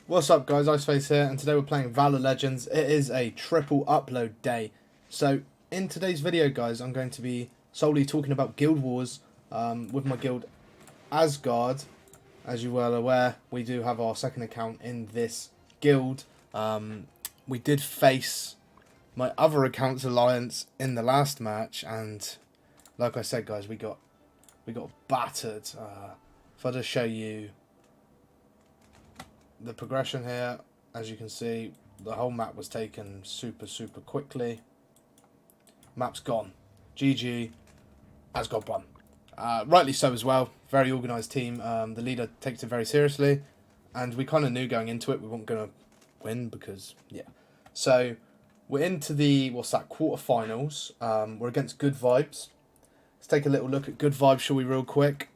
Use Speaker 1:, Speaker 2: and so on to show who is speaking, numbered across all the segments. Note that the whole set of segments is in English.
Speaker 1: What's up guys, Iceface here, and today we're playing Valor Legends. It is a triple upload day. So in today's video guys, I'm going to be solely talking about Guild Wars with my guild Asgard. As you're well aware, we do have our second account in this guild. We did face my other account's alliance in the last match, and like I said guys, we got battered. If I just show you the progression here, as you can see, the whole map was taken super quickly. Map's gone. GG. Asgard won. Rightly so as well. Very organised team. The leader takes it very seriously, and we kind of knew going into it we weren't going to win because, yeah. So we're into the, quarterfinals. We're against Good Vibes. Let's take a little look at Good Vibes, shall we, real quick.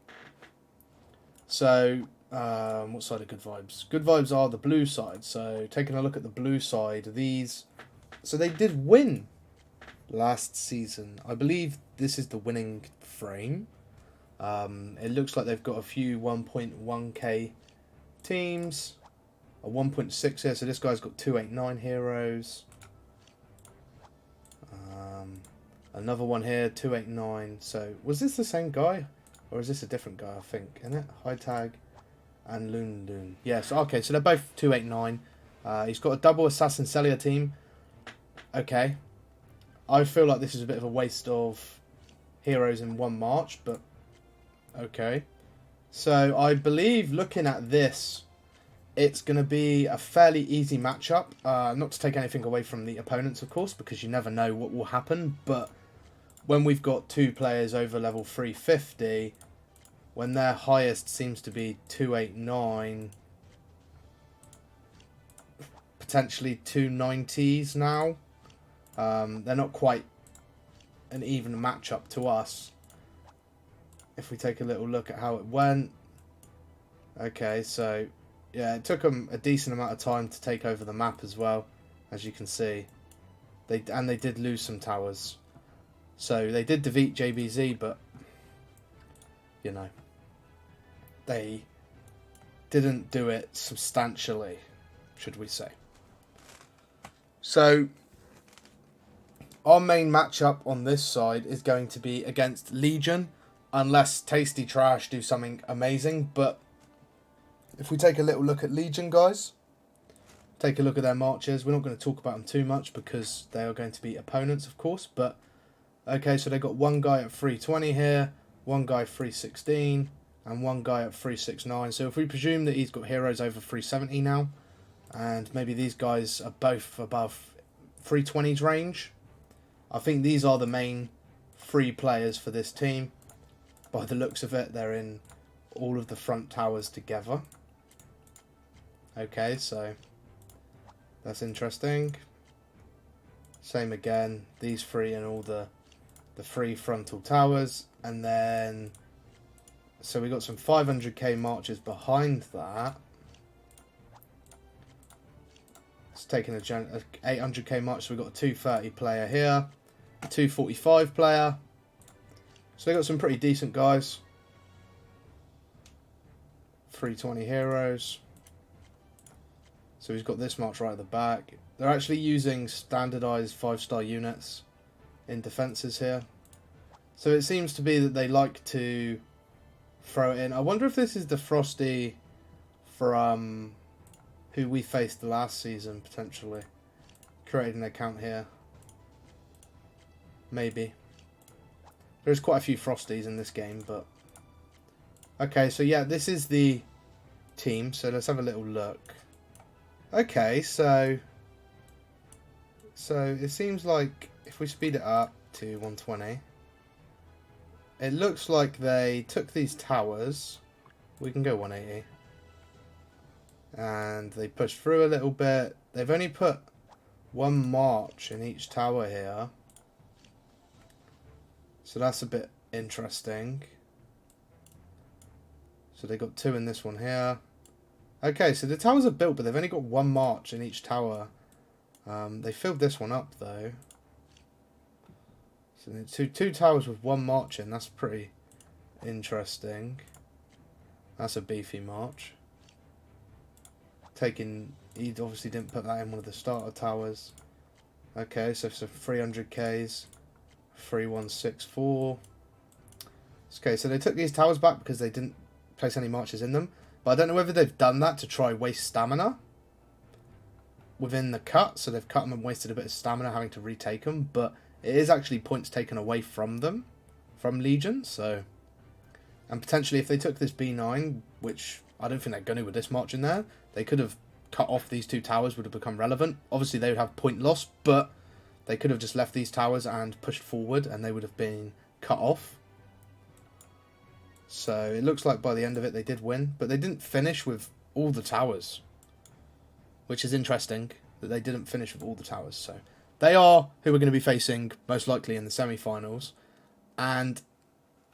Speaker 1: So what side are Good Vibes? Good Vibes are the blue side. So taking a look at the blue side, so they did win last season. I believe this is the winning frame. It looks like they've got a few 1.1k teams, a 1.6 here. So this guy's got 289 heroes. Another one here, 289. So was this the same guy, or is this a different guy? I think, isn't it? High tag. And Loon. Yes, okay, so they're both 289. He's got a double Assassin Celia team. Okay. I feel like this is a bit of a waste of heroes in one march, but okay. So I believe, looking at this, it's going to be a fairly easy matchup. Not to take anything away from the opponents, of course, because you never know what will happen. But when we've got two players over level 350... when their highest seems to be 289, potentially 290s now. They're not quite an even matchup to us. If we take a little look at how it went. Okay, so yeah, it took them a decent amount of time to take over the map as well, as you can see. They did lose some towers. So they did defeat JBZ, but you know, they didn't do it substantially, should we say. So our main matchup on this side is going to be against Legion, unless Tasty Trash do something amazing. But if we take a little look at Legion, guys, take a look at their marches. We're not going to talk about them too much because they are going to be opponents, of course. But okay, so they got one guy at 320 here, one guy 316, and one guy at 369. So if we presume that he's got heroes over 370 now, and maybe these guys are both above 320's range, I think these are the main three players for this team. By the looks of it, they're in all of the front towers together. Okay, so that's interesting. Same again, these three in all the three frontal towers, and then so we got some 500k marches behind that. It's taking a 800k march, so we've got a 230 player here, a 245 player. So they got some pretty decent guys. 320 heroes. So he's got this march right at the back. They're actually using standardized 5-star units in defenses here. So it seems to be that they like to throw it in. I wonder if this is the Frosty from who we faced last season, potentially. Created an account here. Maybe. There's quite a few Frosties in this game, but okay, so yeah, this is the team. So let's have a little look. Okay, so it seems like if we speed it up to 120, it looks like they took these towers. We can go 180. And they pushed through a little bit. They've only put one march in each tower here. So that's a bit interesting. So they got two in this one here. Okay, so the towers are built, but they've only got one march in each tower. They filled this one up, though. So two towers with one march in. That's pretty interesting. That's a beefy march. He obviously didn't put that in one of the starter towers. Okay, so 300Ks, 3164. Okay, so they took these towers back because they didn't place any marches in them. But I don't know whether they've done that to try waste stamina within the cut. So they've cut them and wasted a bit of stamina having to retake them. But it is actually points taken away from them, from Legion. So, and potentially if they took this B9, which I don't think they're going to with this march in there, they could have cut off these two towers, would have become relevant. Obviously they would have point loss, but they could have just left these towers and pushed forward and they would have been cut off. So it looks like by the end of it they did win, but they didn't finish with all the towers, which is interesting that they didn't finish with all the towers. So they are who we're going to be facing most likely in the semi-finals, and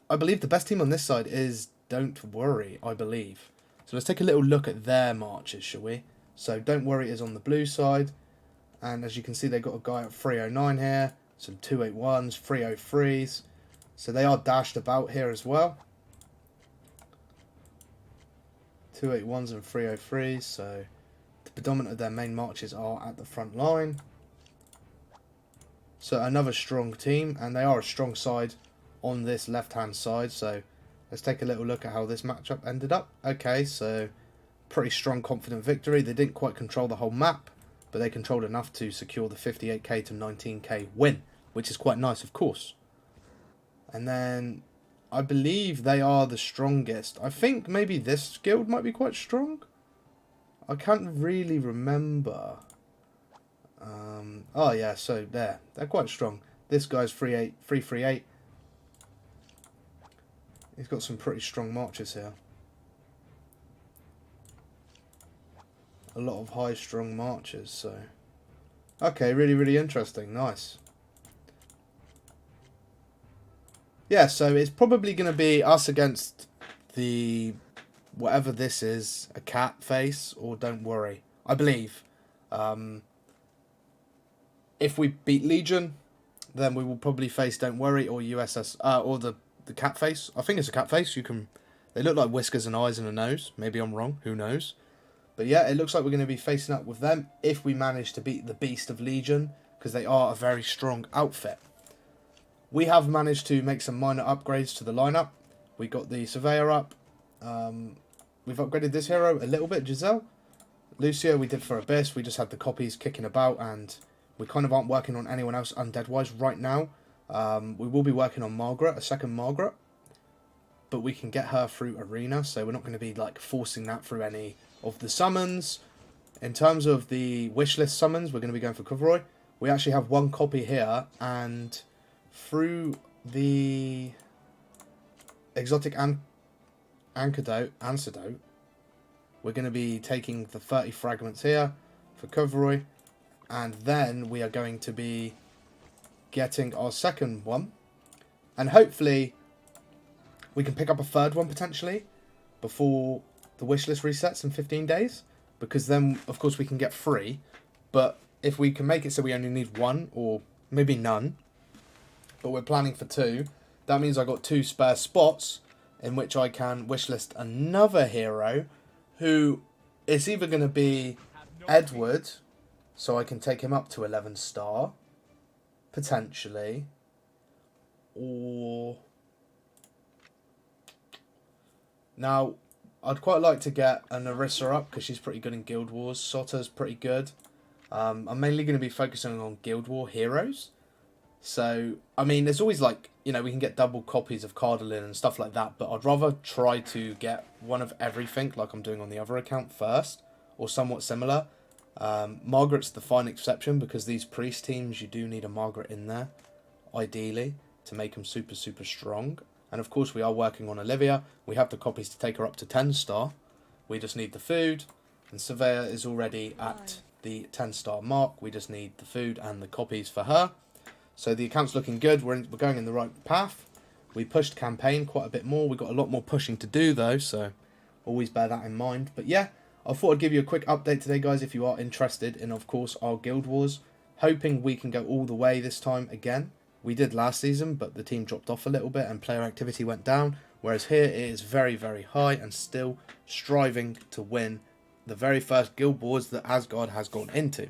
Speaker 1: I believe the best team on this side is Don't Worry, I believe. So let's take a little look at their marches, shall we? So Don't Worry is on the blue side, and as you can see they've got a guy at 309 here, some 281s, 303s, so they are dashed about here as well. 281s and 303s, so the predominant of their main marches are at the front line. So another strong team, and they are a strong side on this left hand side. So let's take a little look at how this matchup ended up. Okay, so pretty strong, confident victory. They didn't quite control the whole map, but they controlled enough to secure the 58k to 19k win, which is quite nice, of course. And then I believe they are the strongest. I think maybe this guild might be quite strong. I can't really remember. Oh yeah, so they're quite strong. This guy's 338. He's got some pretty strong marches here. A lot of high strong marches, so okay, really interesting. Nice. Yeah, so it's probably going to be us against the whatever this is, a cat face or Don't Worry, I believe. If we beat Legion, then we will probably face Don't Worry or USS or the cat face. I think it's a cat face. They look like whiskers and eyes and a nose. Maybe I'm wrong. Who knows? But yeah, it looks like we're going to be facing up with them if we manage to beat the Beast of Legion, because they are a very strong outfit. We have managed to make some minor upgrades to the lineup. We got the Surveyor up. We've upgraded this hero a little bit, Giselle. Lucio we did for Abyss. We just had the copies kicking about, and we kind of aren't working on anyone else undead-wise right now. We will be working on Margaret, a second Margaret. But we can get her through Arena, so we're not going to be like forcing that through any of the summons. In terms of the wishlist summons, we're going to be going for Coveroy. We actually have one copy here, and through the exotic antidote, we're going to be taking the 30 fragments here for Coveroy, and then we are going to be getting our second one, and hopefully we can pick up a third one potentially before the wishlist resets in 15 days, because then of course we can get 3, but if we can make it so we only need 1 or maybe none, but we're planning for 2, that means I got 2 spare spots in which I can wishlist another hero who is either going to be Edward, so I can take him up to 11 star, potentially, or... Now, I'd quite like to get a Narissa up because she's pretty good in Guild Wars. Sota's pretty good. I'm mainly going to be focusing on Guild War heroes. So, I mean, there's always like, you know, we can get double copies of Cardalin and stuff like that, but I'd rather try to get one of everything like I'm doing on the other account first, or somewhat similar. Margaret's the fine exception because these priest teams, you do need a Margaret in there, ideally, to make them super strong. And of course we are working on Olivia. We have the copies to take her up to 10 star. We just need the food, and Surveyor is already at the 10 star mark. We just need the food and the copies for her. So the account's looking good. We're going in the right path. We pushed campaign quite a bit more. We've got a lot more pushing to do though, so always bear that in mind. But yeah, I thought I'd give you a quick update today, guys, if you are interested in, of course, our Guild Wars. Hoping we can go all the way this time again. We did last season, but the team dropped off a little bit and player activity went down. Whereas here it is very high and still striving to win
Speaker 2: the very first guild wars that Asgard has gone into.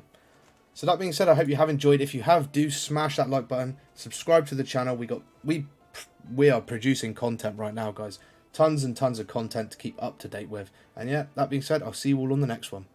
Speaker 2: So that being said, I hope you have enjoyed. If you have, do smash that like button, subscribe to the channel. We are producing content right now, guys. Tons and tons of content to keep up to date with. And yeah, that being said, I'll see you all on the next one.